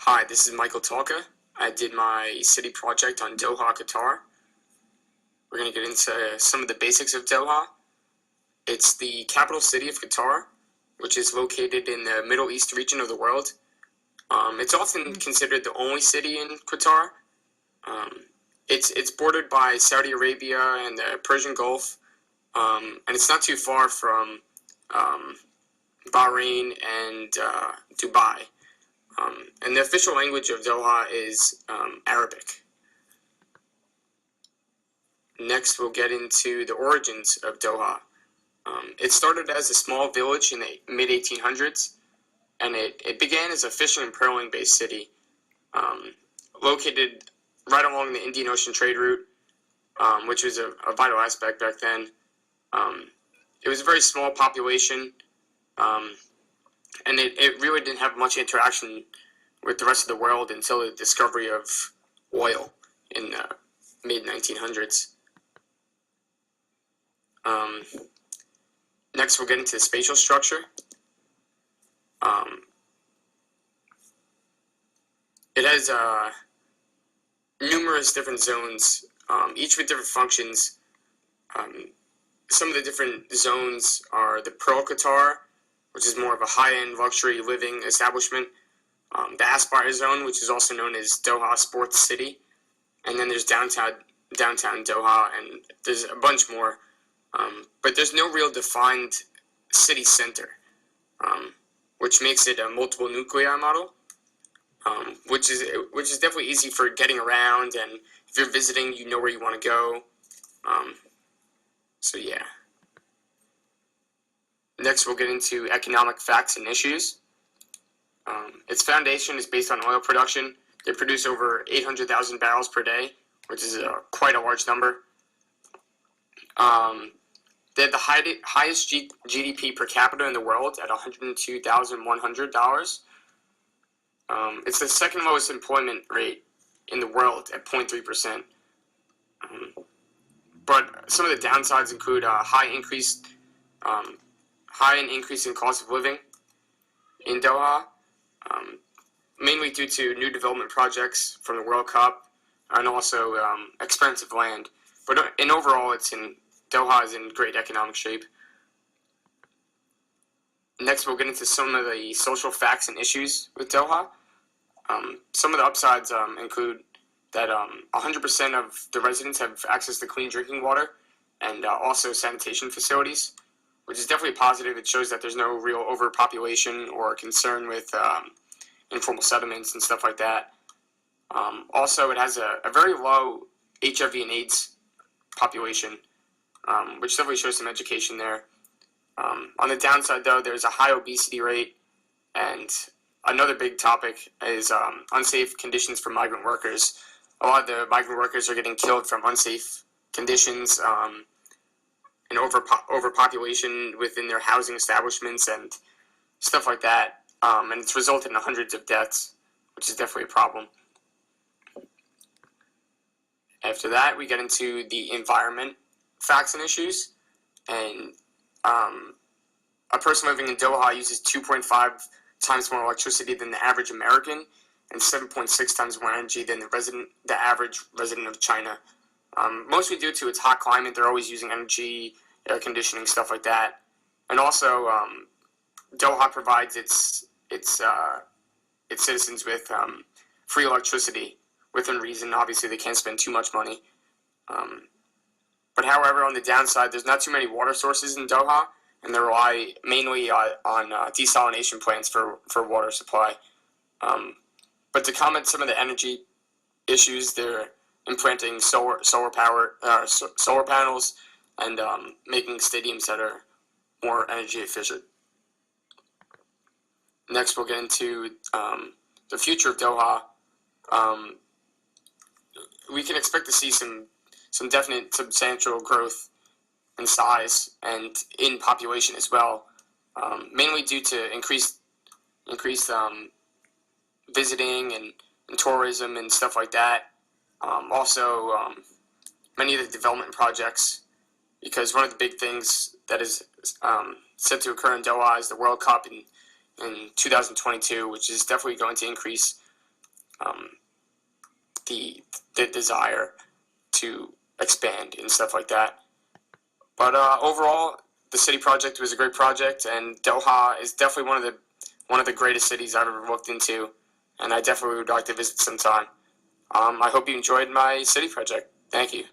Hi, this is Michael Talka. I did my city project on Doha, Qatar. We're going to get into some of the basics of Doha. It's the capital city of Qatar, which is located in the Middle East region of the world. It's often considered the only city in Qatar. It's bordered by Saudi Arabia and the Persian Gulf, and it's not too far from Bahrain and Dubai. And the official language of Doha is Arabic. Next, we'll get into the origins of Doha. It started as a small village in the mid-1800s, and it began as a fishing and pearling-based city, located right along the Indian Ocean trade route, which was a vital aspect back then. It was a very small population, and it really didn't have much interaction with the rest of the world until the discovery of oil in the mid-1900s. Next, we'll get into the spatial structure. It has numerous different zones, each with different functions. Some of the different zones are the Pearl Qatar, which is more of a high-end luxury living establishment. The Aspire Zone, which is also known as Doha Sports City. And then there's downtown Doha, and there's a bunch more. But there's no real defined city center, which makes it a multiple nuclei model, which is definitely easy for getting around, and if you're visiting, you know where you want to go. So yeah. Next, we'll get into economic facts and issues. Its foundation is based on oil production. They produce over 800,000 barrels per day, which is quite a large number. They have the highest GDP per capita in the world at $102,100. It's the second lowest employment rate in the world at 0.3%. But some of the downsides include high and increase in cost of living in Doha, mainly due to new development projects from the World Cup and also expensive land. But overall, Doha is in great economic shape. Next, we'll get into some of the social facts and issues with Doha. Some of the upsides include that 100% of the residents have access to clean drinking water and also sanitation facilities, which is definitely positive. It shows that there's no real overpopulation or concern with informal settlements and stuff like that. Also, it has a very low HIV and AIDS population, which definitely shows some education there. On the downside, though, there's a high obesity rate, and another big topic is unsafe conditions for migrant workers. A lot of the migrant workers are getting killed from unsafe conditions and overpopulation within their housing establishments and stuff like that, and it's resulted in hundreds of deaths, which is definitely a problem. After that, we get into the environment facts and issues, and a person living in Doha uses 2.5 times more electricity than the average American, and 7.6 times more energy than the average resident of China. Mostly due to its hot climate, they're always using energy, air conditioning, stuff like that. And also, Doha provides its citizens with free electricity within reason. Obviously, they can't spend too much money. But however, on the downside, there's not too many water sources in Doha, and they rely mainly on desalination plants for water supply. But to comment some of the energy issues, they're implanting solar panels and making stadiums that are more energy efficient. Next, we'll get into the future of Doha. We can expect to see some definite substantial growth in size and in population as well, mainly due to increased visiting and tourism and stuff like that. Also, many of the development projects, because one of the big things that is set to occur in Doha is the World Cup in 2022, which is definitely going to increase the desire to expand and stuff like that. But overall, the city project was a great project, and Doha is definitely one of the greatest cities I've ever looked into, and I definitely would like to visit sometime. I hope you enjoyed my city project. Thank you.